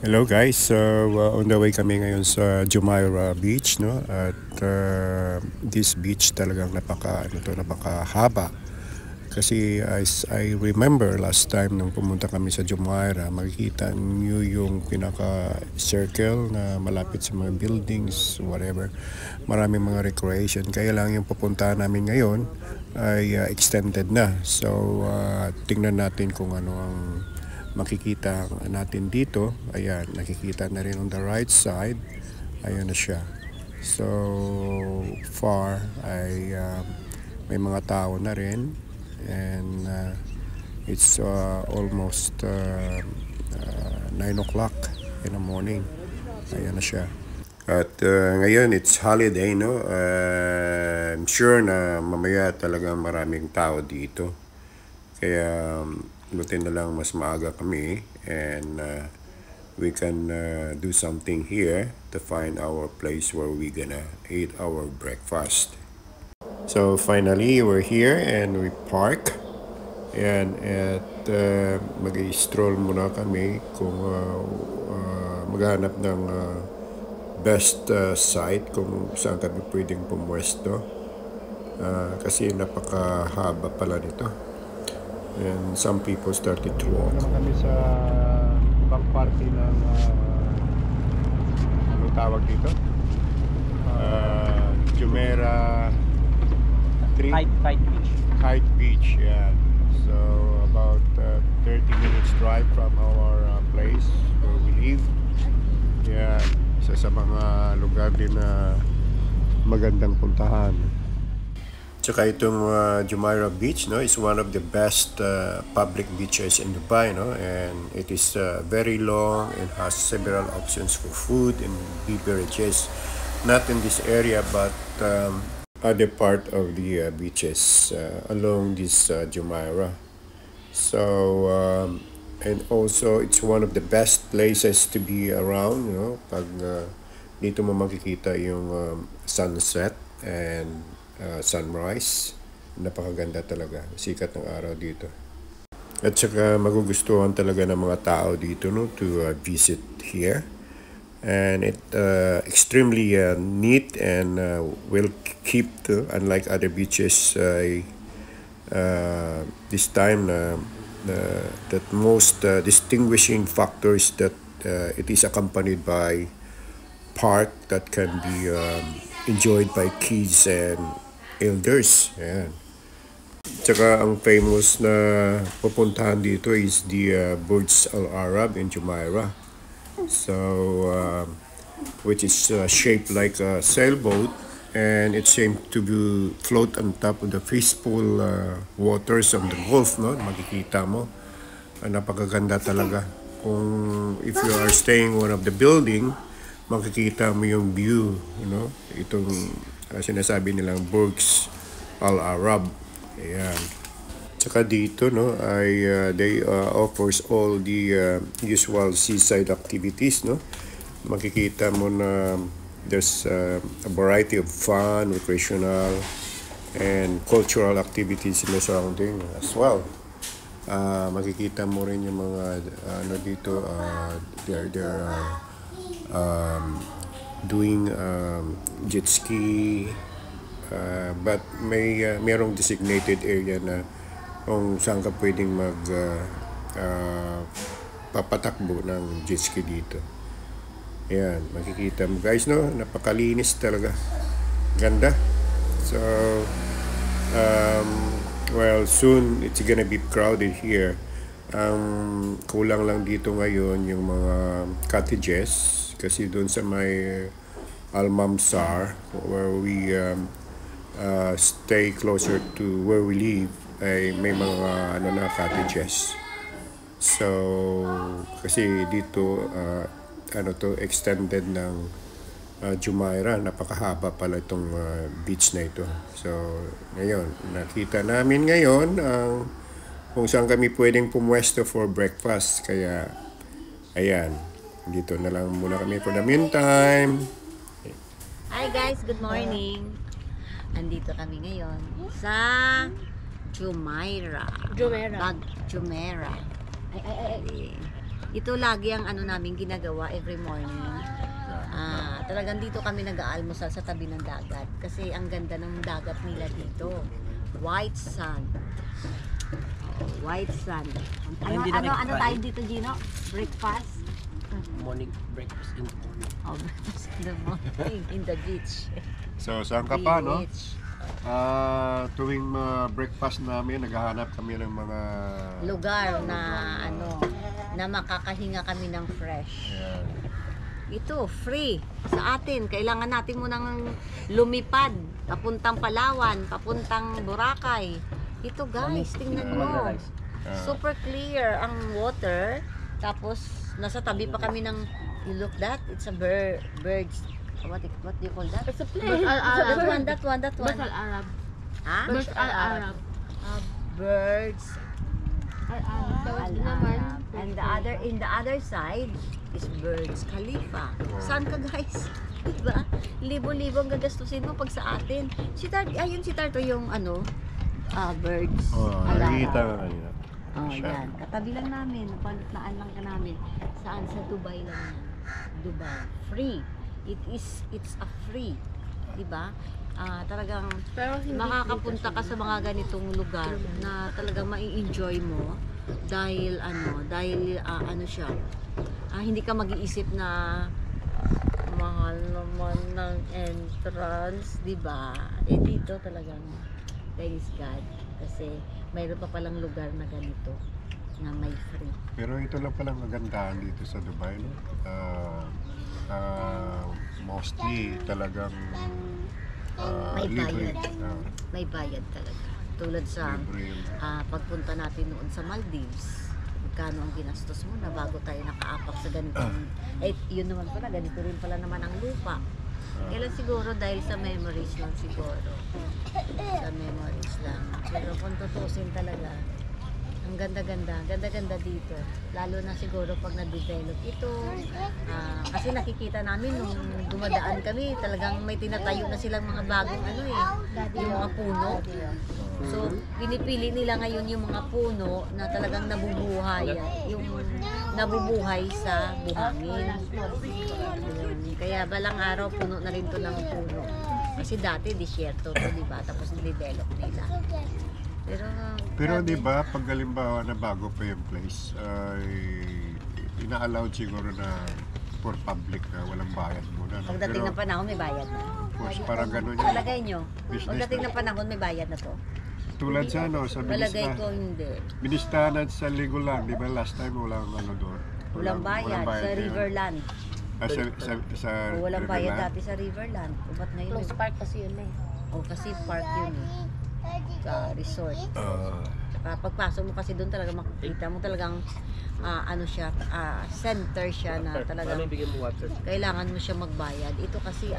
Hello guys, so on the way kami ngayon sa Jumeirah Beach, no? At this beach talagang napakahaba. Kasi as I remember last time nung pumunta kami sa Jumeirah, makikita niyo yung pinaka-circle na malapit sa mga buildings, whatever. Maraming mga recreation. Kaya lang yung pupuntahan namin ngayon ay extended na. So tingnan natin kung ano ang makikita natin dito. Ayan, nakikita na rin on the right side. Ayan na siya. So far ay may mga tao na rin, and it's almost 9 o'clock in the morning. Ayan na siya. At ngayon it's holiday, no? I'm sure na mamaya talaga maraming tao dito. Kaya buti na lang mas maaga kami, and we can do something here to find our place where we gonna eat our breakfast. So finally we're here and we park, and at mag-i-stroll muna kami kung maghanap ng best site kung saan kami pwedeng pumwesto, kasi napakahaba pala nito. And some people started to walk. Kami sa ibang party ng anong tawag dito? Jumeirah Kite Beach. Kite Beach, yeah. So about 30 minutes drive from our place where we live. Yeah, isa sa mga lugar din na magandang puntahan. Tsaka itong Jumeirah Beach, no, is one of the best public beaches in Dubai, no, and it is very long and has several options for food and beverages. Not in this area, but other part of the beaches along this Jumeirah. So and also it's one of the best places to be around, you know, pag dito mo makikita yung sunset and sunrise. Napakaganda talaga, sikat ng araw dito. At saka magugustuhan talaga ng mga tao dito, no, to visit here. And it extremely neat and will keep, unlike other beaches. This time that most distinguishing factor is that it is accompanied by park that can be enjoyed by kids and elders. Ayan. Tsaka ang famous na pupuntahan dito is the Burj Al Arab in Jumeirah. So which is shaped like a sailboat, and it seems to be float on top of the peaceful waters of the Gulf, no? Makikita mo. Napakaganda talaga. Kung if you are staying one of the building, makikita mo yung view, you know, itong sinasabi nilang Burj Al Arab. Ayan. Tsaka dito, no, ay they offers all the usual seaside activities, no. Makikita mo na there's a variety of fun, recreational, and cultural activities in the surrounding as well. Makikita mo rin yung mga ano dito, they're doing jet ski, but merong designated area na kung saan ka pwedeng papatakbo ng jet ski dito. Ayan, makikita mo guys, no, napakalinis talaga, ganda. So well, soon it's gonna be crowded here. Kulang lang dito ngayon yung mga cottages, kasi doon sa may Al Mamsar where we stay closer to where we live ay may mga ano na cottages. So kasi dito ano to, extended ng Jumeirah, napakahaba pala itong beach na ito. So ngayon nakita namin ngayon ang kung saan kami pwedeng pumwesto for breakfast. Kaya ayan, dito na lang muna kami for the meantime. Hi guys, good morning. Andito kami ngayon sa Jumeirah. Jumeirah. Jumeirah. Ito lagi ang ano namin ginagawa every morning. Talagang dito kami nag-aalmusal sa tabi ng dagat kasi ang ganda ng dagat nila dito. White sand. White sand. Ano tayo dito, Gino? Breakfast? Morning breakfast in the morning. Oh, breakfast in the morning in the beach. So, saan ka pa, no? Beach. Tuwing breakfast namin, naghahanap kami ng mga Lugar na na makakahinga kami ng fresh. Ayan. Ito, free sa atin. Kailangan natin munang lumipad papuntang Palawan, papuntang Boracay. Ito guys, tingnan mo. Super clear ang water. Tapos nasa tabi pa kami ng, you look that, it's a birds. What do you call that? It's a plane. That one. Bas al-Arab. Ha? Bas al-Arab. Birds Tawag naman. And in the other side is Burj Khalifa. Saan ka guys? Diba? Libo-libo ang gagastusin mo pag sa atin. Si Tarto yung birds. Nakikita ka kanina. Yan. Katabi lang namin. Napalitnaan lang ka namin. Saan? Sa Dubai lang yan. Dubai. Free. It's a free. Diba? Talagang Pero hindi makakapunta ka sa mga ganitong lugar na talagang mai-enjoy mo dahil siya. Hindi ka mag-iisip na mahal naman ng entrance, 'di ba? Dito talagang thanks God kasi mayroon pa palang lugar na ganito na may free. Pero ito lang palang kagandahan dito sa Dubai, no? Mostly talagang May libre. bayad. May bayad talaga. Tulad sa Libre yung pagpunta natin noon sa Maldives. Magkano ang ginastos mo na bago tayo nakaapak sa ganitong yun naman pala, ganito rin pala naman ang lupa. Kailan siguro dahil sa memories lang siguro. Sa memories lang. Pero kung tutusin talaga, ang ganda-ganda dito. Lalo na siguro pag na-develop ito. Kasi nakikita namin nung dumadaan kami, talagang may tinatayo na silang mga bagong yung mga puno. So, pinipili nila ngayon yung mga puno na talagang nabubuhay. Yung nabubuhay sa buhangin. Kaya balang araw puno na rin to ng puno. Kasi dati disyerto to, diba? Tapos nidevelop nila. Pero di ba pag halimbawa na bago pa yung place, ina-allowed siguro na for public na walang bayad muna. No? Pagdating ng panahon may bayad na. Of course, parang gano'n yun. Palagay nyo, Business pagdating na. ng panahon may bayad na to. Tulad sa sa Palagay ko hindi. Binistahan sa Legoland, di ba last time walang doon? Walang bayad sa ngayon. Riverland. Sa Walang bayad Riverland? dati sa Riverland. O ba't ngayon? Close park kasi yun eh. O kasi park yun sa resort. Pagpasok mo kasi doon talaga makikita mo talagang center siya na talagang bigyan mo water? kailangan mo siya magbayad. Ito kasi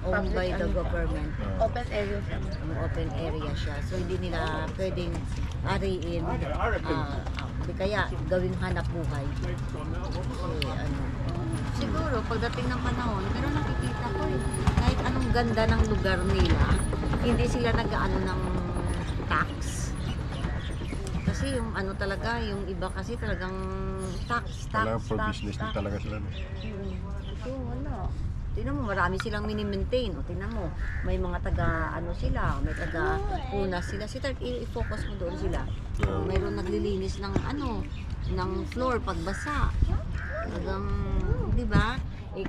owned by the government. Open area siya. Open area siya. So hindi nila pwedeng ariin kaya gawing hanap buhay. Siguro pagdating ng panahon, pero nakikita ko kahit anong ganda ng lugar nila, hindi sila nag-aano ng tax. Kasi yung talaga, yung iba kasi talagang tax. Wala for business na talaga sila. No? Ito wala. Tingnan mo, marami silang mini-maintain. O tingnan mo, may mga sila, may taga-punas sila. I-focus mo doon sila. Mayroon naglilinis ng ng floor pagbasa. Talagang, di ba?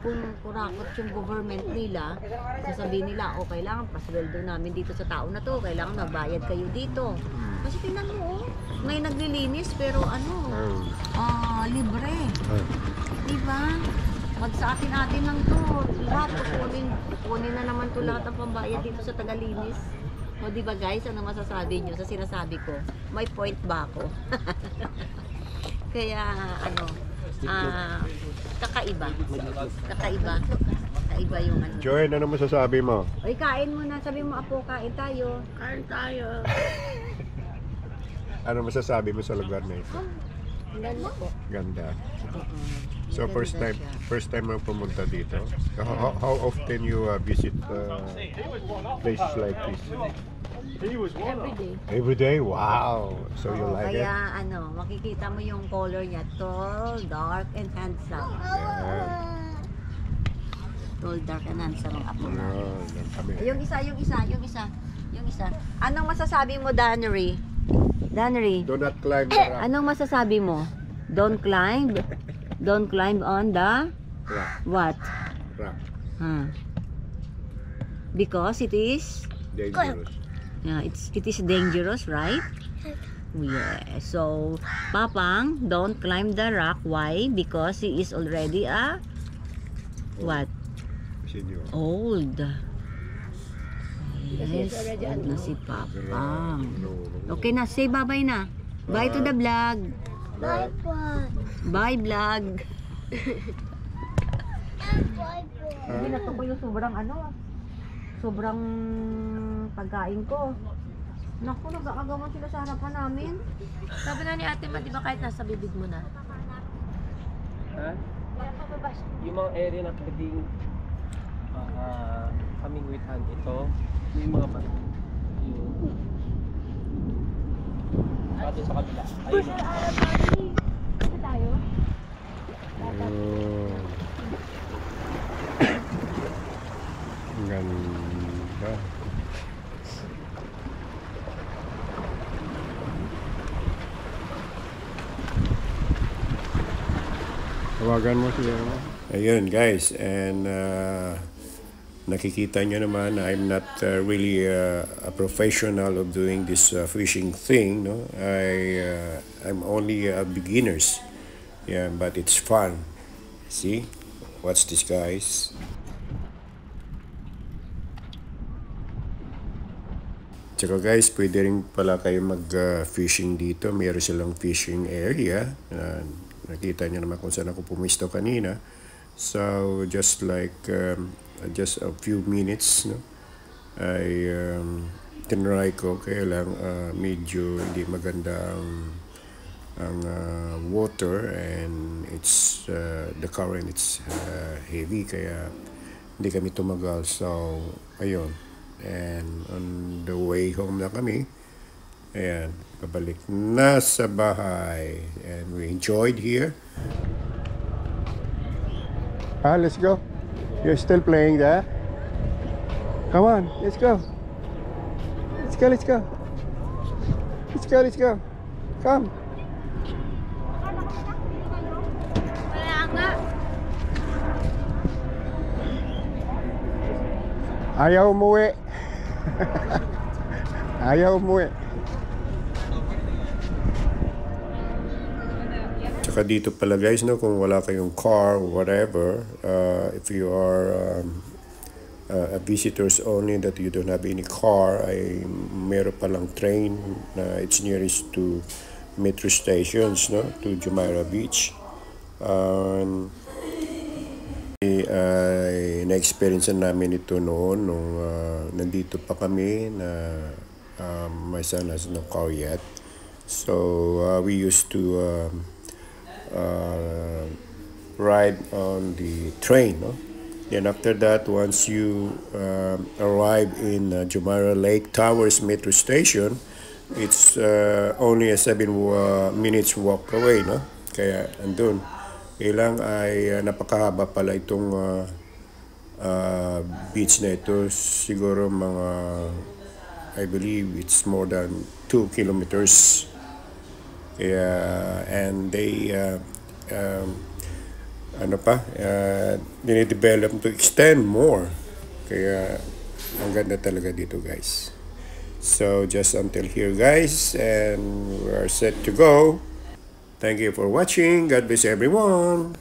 Kung kurakot yung government nila, sasabihin nila, kailangan pasweldo namin dito sa tao na to, kailangan magbayad kayo dito. Kasi tingnan mo, may naglilinis pero libre. Di ba? Sa atin lang to. Lahat kunin na naman to lahat ang pambayad dito sa tagalinis. O di ba guys, ano masasabi nyo sa sinasabi ko? May point ba ako? Kaya kakaiba yung Joy, ano masasabi mo? Oy, kain muna, sabi mo apo, kain tayo. Kain tayo. Ano masasabi mo sa lugar na ito? Ganda po. Ganda. So first time mo pumunta dito. How often you visit places like this? Every day. Every day? Wow. So you Oo, like it? kaya makikita mo yung color niya. Tall, dark, and handsome. Yeah. Tall, dark, and handsome ang apo na. Yan kami. Yung isa. Anong masasabi mo, Danery? Danery, Do not climb the rock. anong masasabi mo? Don't climb? Don't climb on the Rock. what? Rock. Huh. Because it is Dangerous. yeah, it is dangerous, right? Yeah. So, Papang, don't climb the rock. Why? Because he is already a what? Senior. Old. Yes, already old na old. si Papang. No. Okay na, say bye-bye na. Bye to the vlog. Bye po. Bye vlog. Bye po. Hindi na ko yung sobrang pagkain ko. Naku, nag-aagawan sila sa harapan namin. Sabi na ni ate Ma, di ba kahit nasa bibig mo na? Ha? Yung mga area na pwedeng kaming with hand ito, yung mga yung pato sa kabila. Ayun. Kasi tayo? Ang ganda. Tawagan mo siya. Ayun guys, and nakikita nyo naman, I'm not really a professional of doing this fishing thing, no? I'm only a beginners. Yeah, but it's fun. See? Watch this, guys. Tsaka guys, pwede rin pala kayo mag-fishing dito. Meron silang fishing area. Nakita nyo naman kung saan ako pumisto kanina. So, just like, just a few minutes, no? Ay, tinry ko. Kaya lang, medyo hindi maganda ang water, and it's, the current, it's heavy. Kaya, hindi kami tumagal. So, ayun. And on the way home na kami, ayan, pabalik na sa bahay, and we enjoyed here. Let's go. You're still playing there? Come on, let's go. Let's go, let's go. Let's go, let's go. Come. Wala nga. Ayaw umuwi. Ayaw umuwi. Tsaka dito pala guys, no, kung wala kayong car or whatever, if you are a visitors only that you don't have any car, ay meron palang train na it's nearest to metro stations, no, to Jumeirah Beach. Na-experience namin ito noon nung nandito pa kami na my son has no car yet. So we used to ride on the train, no? Then after that, once you arrive in Jumeirah Lake Towers Metro Station, it's only a 7 minutes walk away, no? Kaya andun. Ilang ay napakahaba pala itong beach na ito. Siguro mga, I believe it's more than 2 kilometers. Kaya, and they dinidevelop to extend more. Kaya ang ganda talaga dito guys. So just until here guys, and we are set to go. Thank you for watching. God bless everyone.